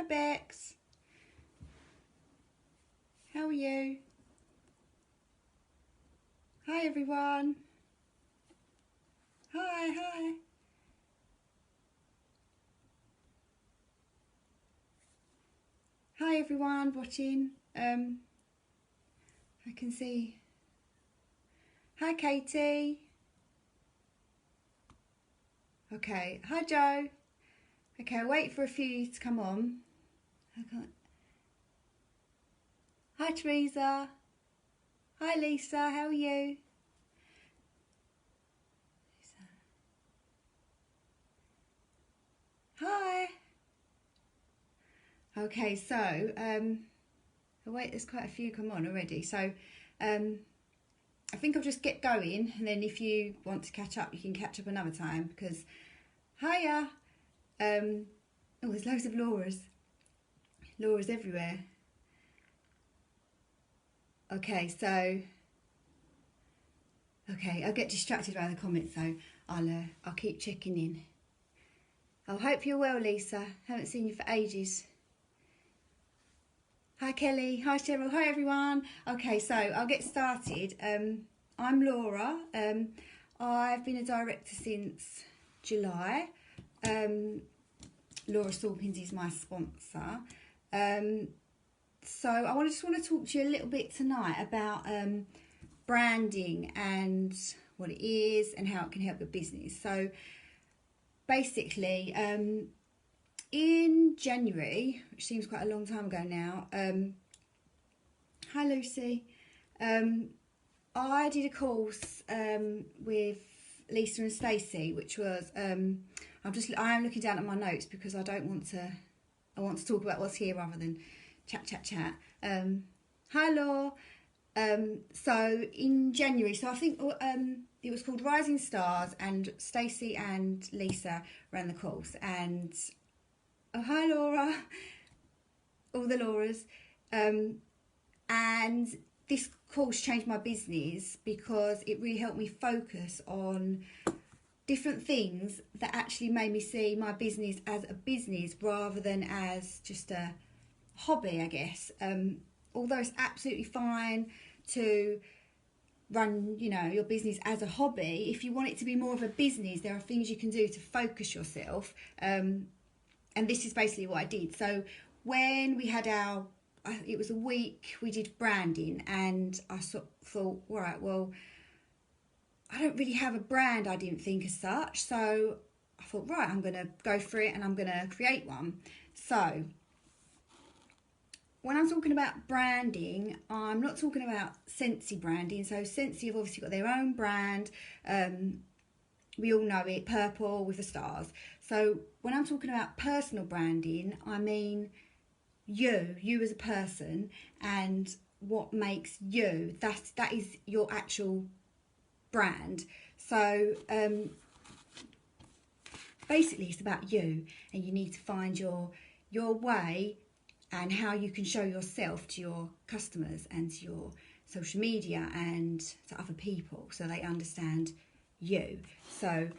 Hi Bex. How are you? Hi everyone. Hi. Hi everyone watching. I can see. Hi Katie. Okay. Hi Joe. Okay, I'll wait for a few to come on. I can't. Hi Teresa. Hi Lisa. How are you? Hi. Okay, so oh wait, there's quite a few come on already. So I think I'll just get going, and then if you want to catch up, you can catch up another time. Because hiya. Oh, there's loads of Laura's everywhere. Okay, so I'll get distracted by the comments, so I'll keep checking in. I hope you're well, Lisa. Haven't seen you for ages. Hi Kelly, hi Cheryl, hi everyone. Okay, so I'll get started. I'm Laura. I've been a director since July. Laura Sawkins is my sponsor. So I just want to talk to you a little bit tonight about branding and what it is and how it can help your business. So basically, in January, which seems quite a long time ago now, hi Lucy, I did a course with Lisa and Stacey, which was I am looking down at my notes because I want to talk about what's here rather than chat. Hi Laura. So in January, so I think it was called Rising Stars, and Stacey and Lisa ran the course, and oh hi Laura, all the Lauras, and this course changed my business because it really helped me focus on different things that actually made me see my business as a business rather than as just a hobby, I guess. Although it's absolutely fine to run, your business as a hobby, if you want it to be more of a business, there are things you can do to focus yourself. And this is basically what I did. So when we had it was a week, we did branding, and I thought, all right, well, I don't really have a brand, I didn't think as such. So I thought, right, I'm going to go for it and I'm going to create one. So when I'm talking about branding, I'm not talking about Scentsy branding. So Scentsy have obviously got their own brand. We all know it, purple with the stars. So when I'm talking about personal branding, I mean you as a person, and what makes you. That is your actual brand. So basically it's about you, and you need to find your way and how you can show yourself to your customers and to your social media and to other people so they understand you. So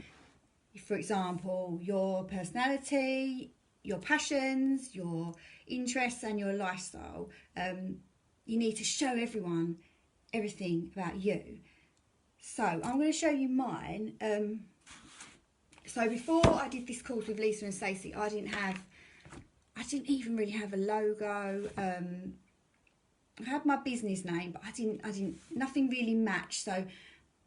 for example, your personality, your passions, your interests and your lifestyle, you need to show everyone everything about you. So I'm going to show you mine. So before I did this course with Lisa and Stacey, I didn't even really have a logo. I had my business name, but nothing really matched. So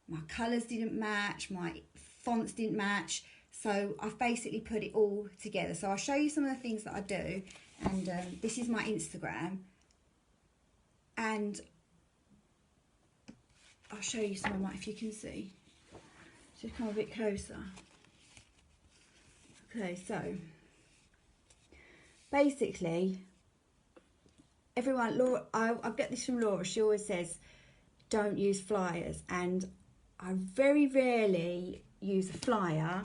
my colours didn't match, my fonts didn't match. So I've basically put it all together. So I'll show you some of the things that I do. And this is my Instagram. And I'll show you some of my, if you can see. Just come a bit closer. Okay, so basically, everyone, Laura, I get this from Laura. She always says, don't use flyers. And I very rarely use a flyer.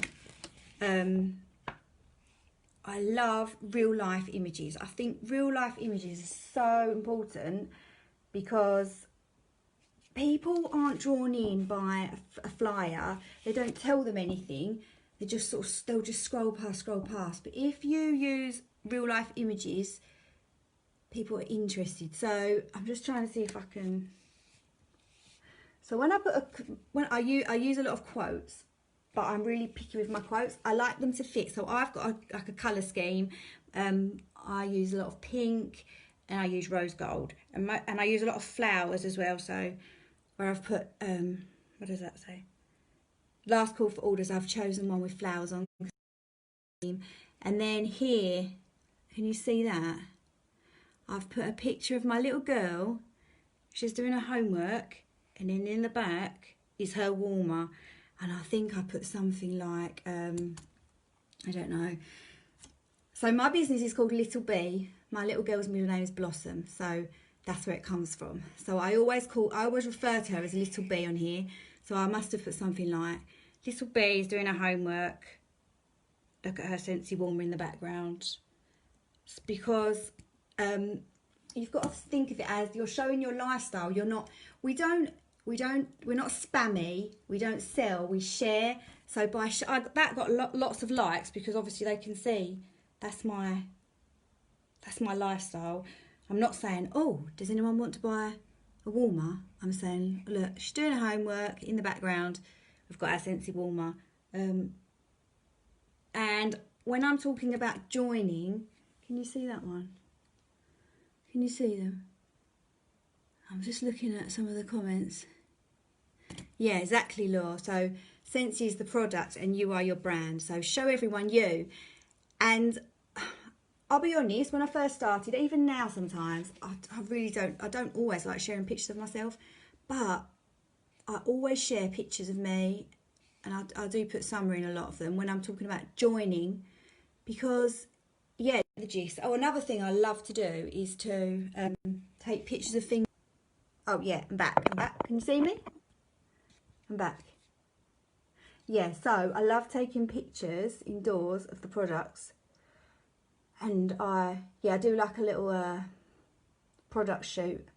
I love real life images. I think real life images are so important because people aren't drawn in by a flyer. They don't tell them anything. They'll just scroll past. But if you use real life images, people are interested. So I'm just trying to see if I can. So when I use a lot of quotes, but I'm really picky with my quotes. I like them to fit. So I've got like a colour scheme. I use a lot of pink, and I use rose gold, and I use a lot of flowers as well. So where I've put what does that say? Last call for orders. I've chosen one with flowers on. And then here, can you see that? I've put a picture of my little girl. She's doing her homework, and then in the back is her warmer. And I think I put something like, I don't know. So my business is called Little Bee. My little girl's middle name is Blossom. So that's where it comes from. So I always refer to her as Little Bee on here. So I must have put something like, Little Bee is doing her homework. Look at her Scentsy warmer in the background. It's because you've got to think of it as you're showing your lifestyle. We're not spammy. We don't sell. We share. So that got lots of likes because obviously they can see that's my lifestyle. I'm not saying, oh, does anyone want to buy a warmer? I'm saying, look, she's doing her homework in the background. We've got our Scentsy warmer. And when I'm talking about joining, can you see that one? Can you see them? I'm just looking at some of the comments. Yeah, exactly, Laura. So Scentsy is the product and you are your brand. So show everyone you. And I'll be honest, when I first started, even now sometimes, I don't always like sharing pictures of myself, but I always share pictures of me, and I do put summer in a lot of them when I'm talking about joining, because, yeah, the gist. Oh, another thing I love to do is to take pictures of things. Oh, yeah, I'm back. Can you see me? I'm back. Yeah, so I love taking pictures indoors of the products. And I do like a little product shoot.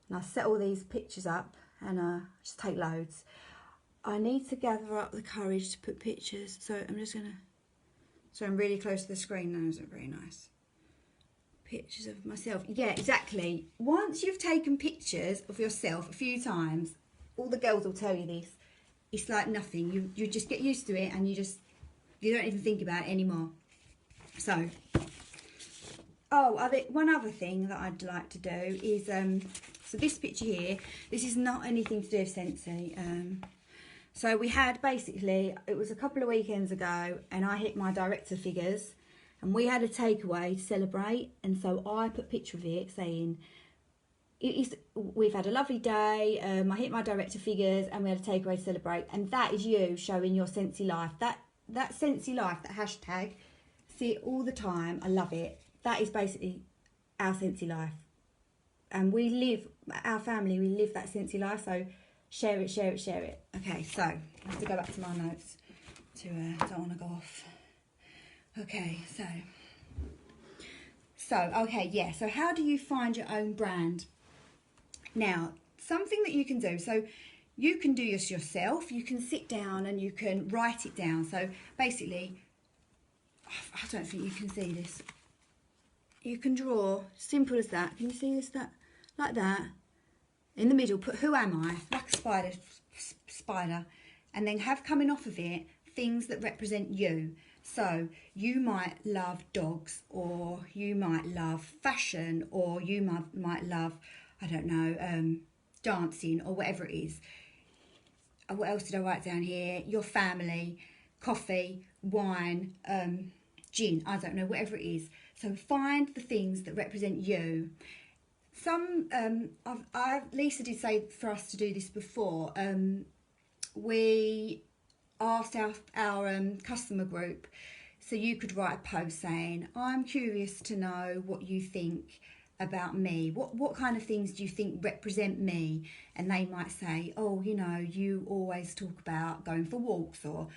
And I set all these pictures up and just take loads. I need to gather up the courage to put pictures. So I'm just going to... So I'm really close to the screen. Those are very nice. Pictures of myself. Yeah, exactly. Once you've taken pictures of yourself a few times, all the girls will tell you this. It's like nothing. You just get used to it and you don't even think about it anymore. So... Oh, one other thing that I'd like to do is, so this picture here, this is not anything to do with Scentsy. So we had basically, it was a couple of weekends ago, and I hit my director figures, and we had a takeaway to celebrate, and so I put a picture of it saying, we've had a lovely day, I hit my director figures, and we had a takeaway to celebrate, and that is you showing your Scentsy life. That Scentsy life, that hashtag, see it all the time, I love it. That is basically our Scentsy life. And our family, we live that Scentsy life. So share it, share it, share it. Okay, so I have to go back to my notes. Don't want to go off. Okay, okay, yeah. So how do you find your own brand? Now, something that you can do. So you can do this yourself. You can sit down and you can write it down. So basically, I don't think you can see this. You can draw, simple as that. Can you see this? Like that. In the middle, put who am I? Like a spider. And then have coming off of it things that represent you. So you might love dogs, or you might love fashion, or you might love, I don't know, dancing, or whatever it is. What else did I write down here? Your family, coffee, wine, gin, I don't know, whatever it is. So find the things that represent you. Lisa did say for us to do this before. We asked our customer group, so you could write a post saying, I'm curious to know what you think about me. What kind of things do you think represent me? And they might say, oh, you always talk about going for walks, or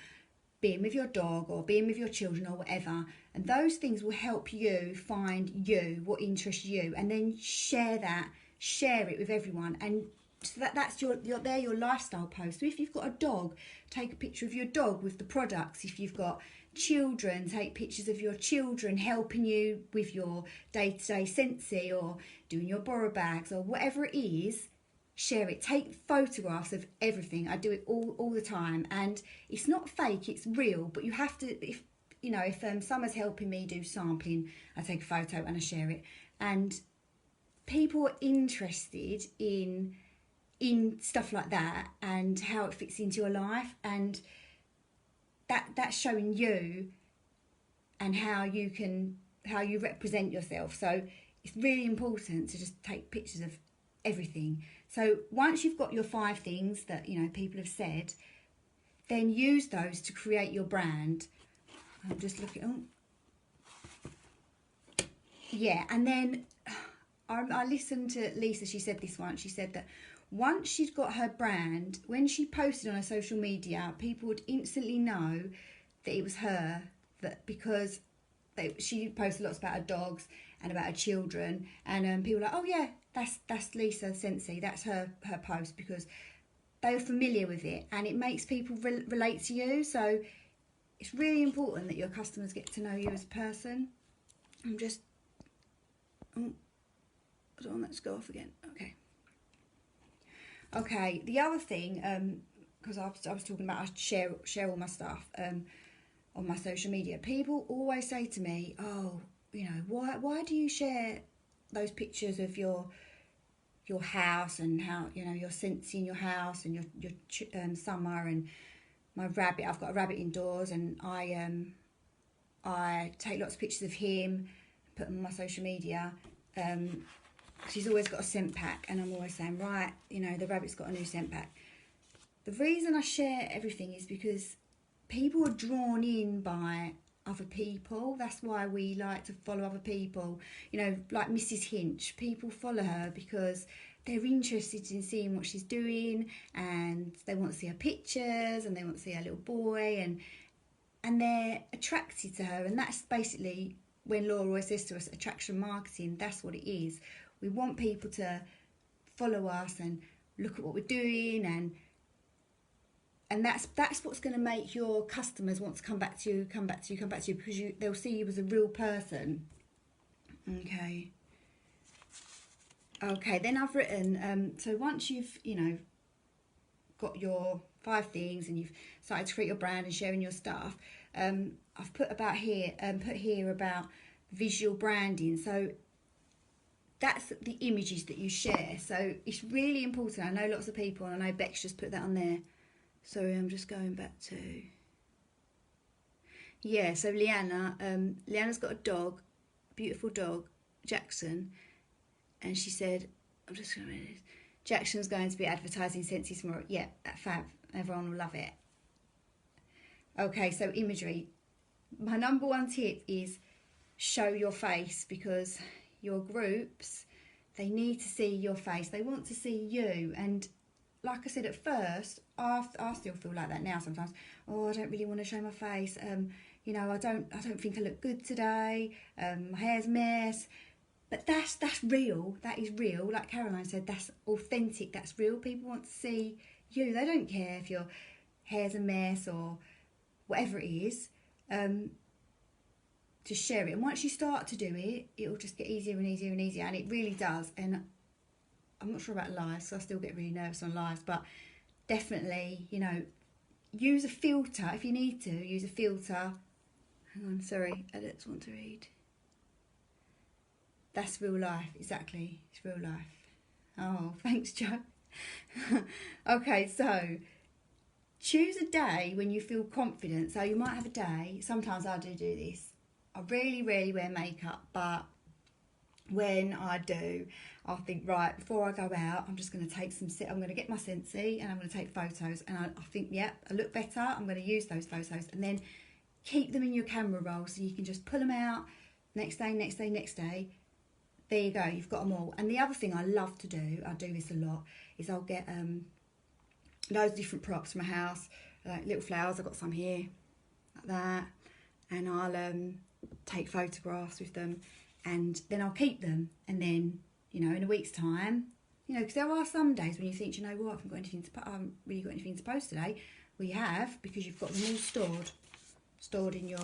being with your dog, or being with your children, or whatever. And those things will help you find you, what interests you, and then share it with everyone. And so that's your lifestyle post. So if you've got a dog, take a picture of your dog with the products. If you've got children, take pictures of your children helping you with your day-to-day Scentsy or doing your borrow bags or whatever it is. Share it. Take photographs of everything. I do it all the time, and it's not fake, it's real. But you have to, if Summer's helping me do sampling, I take a photo and I share it. And people are interested in stuff like that and how it fits into your life, and that's showing you and how you represent yourself. So it's really important to just take pictures of everything. So once you've got your 5 things that people have said, then use those to create your brand. I'm just looking. Yeah, and then I listened to Lisa. She said this once. She said that once she'd got her brand, when she posted on her social media, people would instantly know that it was her. That because she posted lots about her dogs and about her children, and people were like, oh yeah, that's Lisa Scentsy, that's her post, because they were familiar with it, and it makes people relate to you. So it's really important that your customers get to know you as a person. I don't want that to go off again. Okay, the other thing, because I was talking about, I share all my stuff on my social media. People always say to me, oh, why do you share those pictures of your house and how your Scentsy in your house and your Summer and my rabbit? I've got a rabbit indoors, and I take lots of pictures of him, put them on my social media. She's always got a scent pack, and I'm always saying, right, the rabbit's got a new scent pack. The reason I share everything is because people are drawn in by other people. That's why we like to follow other people. Like Mrs. Hinch, people follow her because they're interested in seeing what she's doing, and they want to see her pictures, and they want to see her little boy, and they're attracted to her. And that's basically, when Laura always says to us, attraction marketing, that's what it is. We want people to follow us and look at what we're doing, and that's what's going to make your customers want to come back to you, because they'll see you as a real person. Okay, then I've written, so once you've, got your 5 things and you've started to create your brand and sharing your stuff, I've put here about visual branding. So that's the images that you share. So it's really important. I know lots of people, and I know Beck's just put that on there. Sorry, I'm just going back to... Yeah, so Leanna's got a dog, beautiful dog, Jackson. And she said, I'm just going to read this. Jackson's going to be advertising Scentsy tomorrow. Yeah, fab. Everyone will love it. Okay, so imagery. My number 1 tip is show your face, because your groups, they need to see your face. They want to see you. And like I said at first, I still feel like that now sometimes. Oh, I don't really want to show my face. I don't think I look good today. My hair's a mess. But that's real. That is real. Like Caroline said, that's authentic. That's real. People want to see you. They don't care if your hair's a mess or whatever it is. Just share it. And once you start to do it, it'll just get easier and easier and easier. And it really does. And I'm not sure about lives, so I still get really nervous on lives. But definitely, use a filter. If you need to, use a filter. Hang on, sorry. Edits want to read. That's real life. Exactly. It's real life. Oh, thanks, Jo. Okay, so choose a day when you feel confident. So you might have a day. Sometimes I do this. I really rarely wear makeup, but when I do, I'll think, right, before I go out, I'm just going to take I'm going to get my Scentsy and I'm going to take photos. And I think, yep, I look better. I'm going to use those photos, and then keep them in your camera roll so you can just pull them out next day. There you go, you've got them all. And the other thing I love to do, I do this a lot, is I'll get loads of different props from my house, like little flowers. I've got some here, like that, and I'll take photographs with them, and then I'll keep them. And then, in a week's time, because there are some days when you think, what, I haven't really got anything to post today. Well, you have, because you've got them all stored. stored in your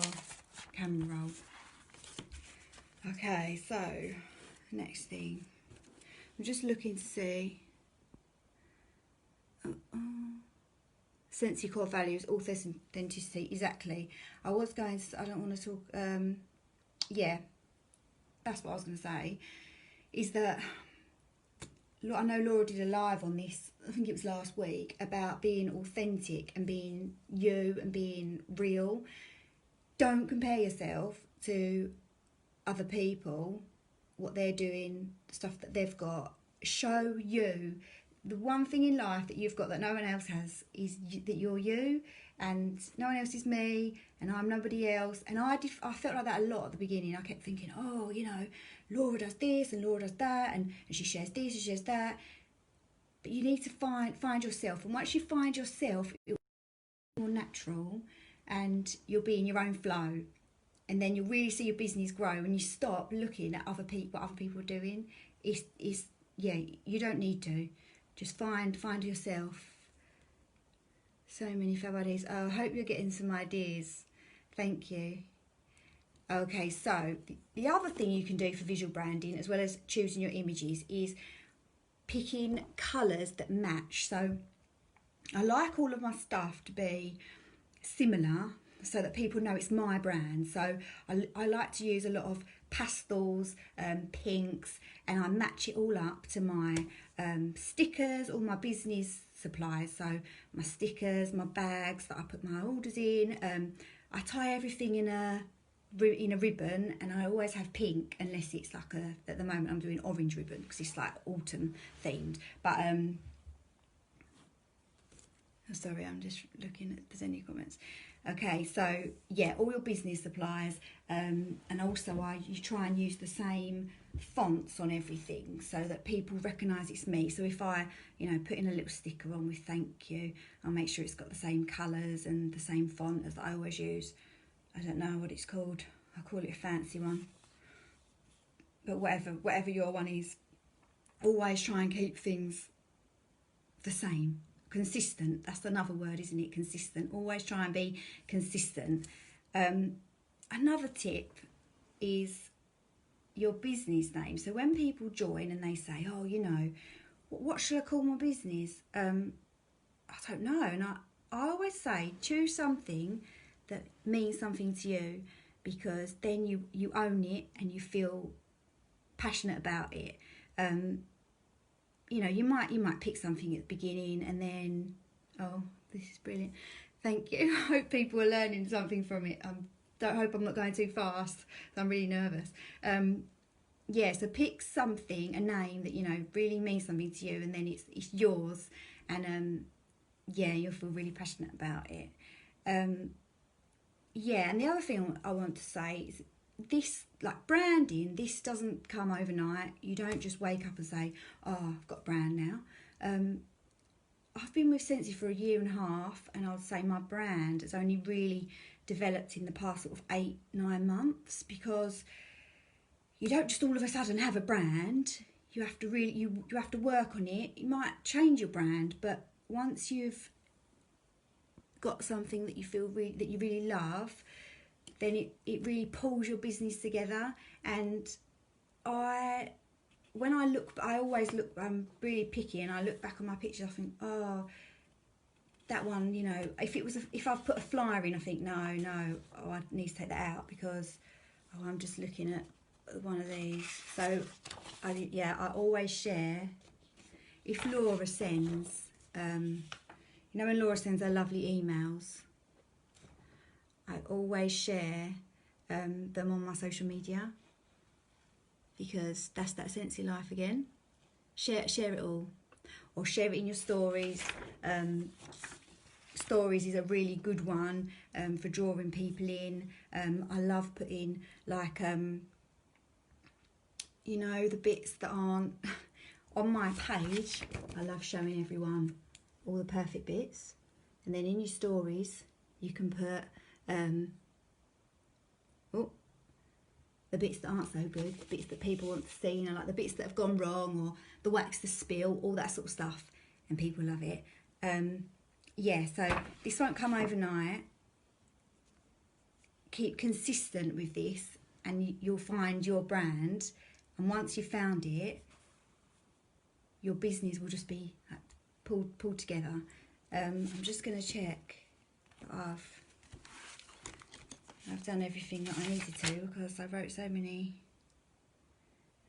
camera roll. Okay, so next thing, I'm just looking to see. Scentsy core values, authenticity, exactly. I was going to, I don't want to talk, yeah, that's what I was going to say, is that, I know Laura did a live on this, I think it was last week, about being authentic and being you and being real. Don't compare yourself to other people, what they're doing, the stuff that they've got. Show you. The one thing in life that you've got that no one else has is that you're you, and no one else is me, and I'm nobody else. And I felt like that a lot at the beginning. I kept thinking, oh, you know, Laura does this and Laura does that, and she shares this and she shares that. But you need to find yourself, and once you find yourself, you're more natural, and you'll be in your own flow. And then you'll really see your business grow when you stop looking at other people, what other people are doing. Yeah, you don't need to. Just find yourself. So many fab ideas. Oh, I hope you're getting some ideas. Thank you. Okay, so the other thing you can do for visual branding, as well as choosing your images, is picking colours that match. So I like all of my stuff to be similar, so that people know it's my brand. So I like to use a lot of pastels, pinks, and I match it all up to my stickers, all my business supplies. So my stickers, my bags that I put my orders in. I tie everything in a ribbon, and I always have pink, unless it's like at the moment I'm doing orange ribbon because it's like autumn themed. But sorry, I'm just looking at if there's any comments. Okay, so yeah, all your business supplies, and also you try and use the same fonts on everything so that people recognise it's me. So if I, you know, put in a little sticker on with thank you, I'll make sure it's got the same colours and the same font as I always use. I don't know what it's called. I call it a fancy one. But whatever your one is, always try and keep things the same. Consistent, that's another word, isn't it? Consistent. Always try and be consistent. Another tip is your business name. So when people join and they say, oh, you know, what should I call my business? I don't know. And I always say, choose something that means something to you, because then you own it and you feel passionate about it. You know, you might pick something at the beginning and then, oh, this is brilliant. Thank you. I hope people are learning something from it. Don't hope I'm not going too fast. I'm really nervous. Yeah, so pick something, a name that, you know, really means something to you, and then it's yours, and yeah, you'll feel really passionate about it. Yeah, and the other thing I want to say is, this, like branding, this doesn't come overnight. You don't just wake up and say, oh, I've got a brand now. I've been with Scentsy for 1.5 years, and I'd say my brand has only really developed in the past sort of 8-9 months, because you don't just all of a sudden have a brand. You have to really, you have to work on it. You might change your brand, but once you've got something that you feel that you really love, then it really pulls your business together. And I always look, I'm really picky, and I look back on my pictures, I think, oh, that one, you know, if I've put a flyer in, I think, no, oh, I need to take that out, because, oh, I'm just looking at one of these. So, I always share. If Laura sends, you know, when Laura sends her lovely emails, I always share them on my social media, because that's that Scentsy life again. Share it all, or share it in your stories. Stories is a really good one for drawing people in. I love putting, like, you know, the bits that aren't on my page. I love showing everyone all the perfect bits, and then in your stories you can put the bits that aren't so good, the bits that people want to see, you know, like the bits that have gone wrong, or the wax, the spill, all that sort of stuff, and people love it. Yeah, so this won't come overnight. keep consistent with this, and you'll find your brand. And once you've found it, your business will just be like, pulled together. I'm just going to check that I've done everything that I needed to, because I wrote so many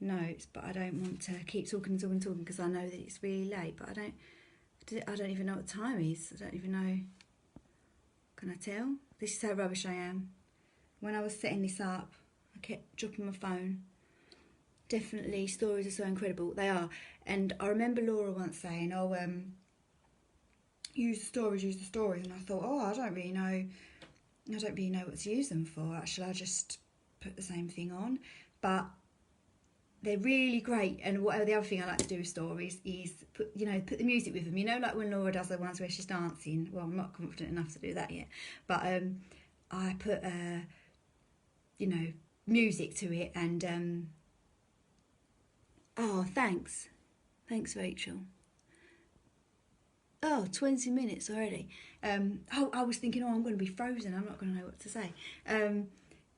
notes, but I don't want to keep talking because I know that it's really late. But I don't even know what time it is. I don't even know. Can I tell? This is how rubbish I am. When I was setting this up, I kept dropping my phone. Definitely, stories are so incredible. They are. And I remember Laura once saying, "Oh, use the stories, use the stories." And I thought, oh, I don't really know what to use them for. Should I just put the same thing on? But they're really great. And the other thing I like to do with stories is put the music with them. You know, like when Laura does the ones where she's dancing. Well, I'm not confident enough to do that yet. But I put music to it, and oh, thanks, Rachel. Oh, 20 minutes already. I was thinking, I'm going to be frozen. I'm not going to know what to say.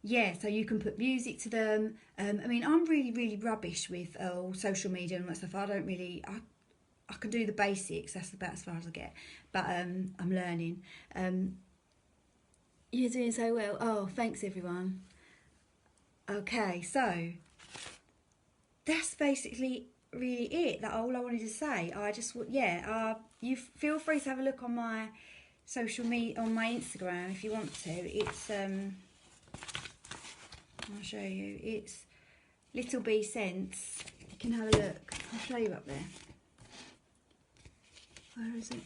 Yeah, so you can put music to them. I mean, I'm really, really rubbish with social media and that stuff. I can do the basics. That's about as far as I get. But I'm learning. You're doing so well. Oh, thanks, everyone. Okay, so that's basically really it. That's all I wanted to say. You feel free to have a look on my social media, on my Instagram, if you want to. It's I'll show you. It's Little Bee Scents. You can have a look. I'll show you up there. Where is it?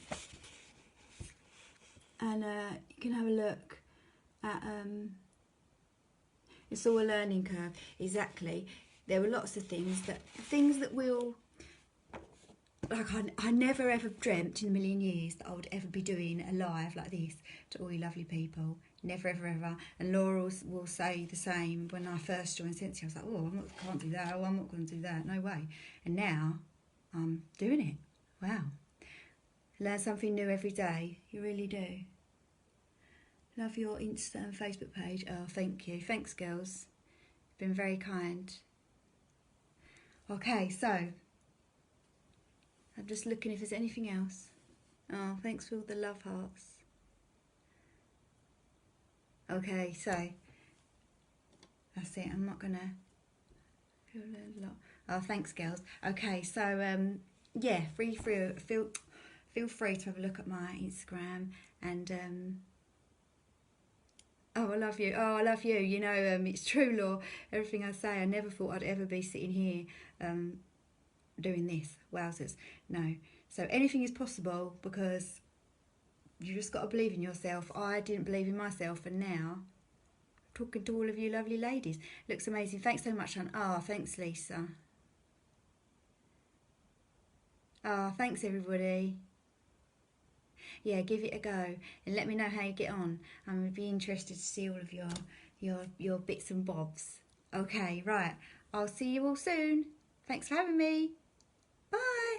And you can have a look at it's all a learning curve. Exactly. There were lots of things that will, like, I never ever dreamt in a million years that I would ever be doing a live like this to all you lovely people. Never, ever, ever. And Laura will say the same. When I first joined Scentsy, I was like, can't do that. Oh, I'm not going to do that. No way. And now I'm doing it. Wow. Learn something new every day. You really do. Love your Insta and Facebook page. Oh, thank you. Thanks, girls. Been very kind. Okay, so I'm just looking if there's anything else. Oh, thanks for all the love hearts. Okay, so that's it. I'm not gonna feel a lot. Oh, thanks, girls. Okay, so yeah, feel free to have a look at my Instagram, and oh, I love you. Oh, I love you. You know, it's true, Law. Everything I say, I never thought I'd ever be sitting here doing this. Wowzers. No. So anything is possible, because you just got to believe in yourself. I didn't believe in myself, and now I'm talking to all of you lovely ladies. Looks amazing. Thanks so much, hon. Oh, thanks, Lisa. Oh, thanks, everybody. Yeah, give it a go and let me know how you get on. I'm going to be interested to see all of your bits and bobs. Okay, right. I'll see you all soon. Thanks for having me. Bye.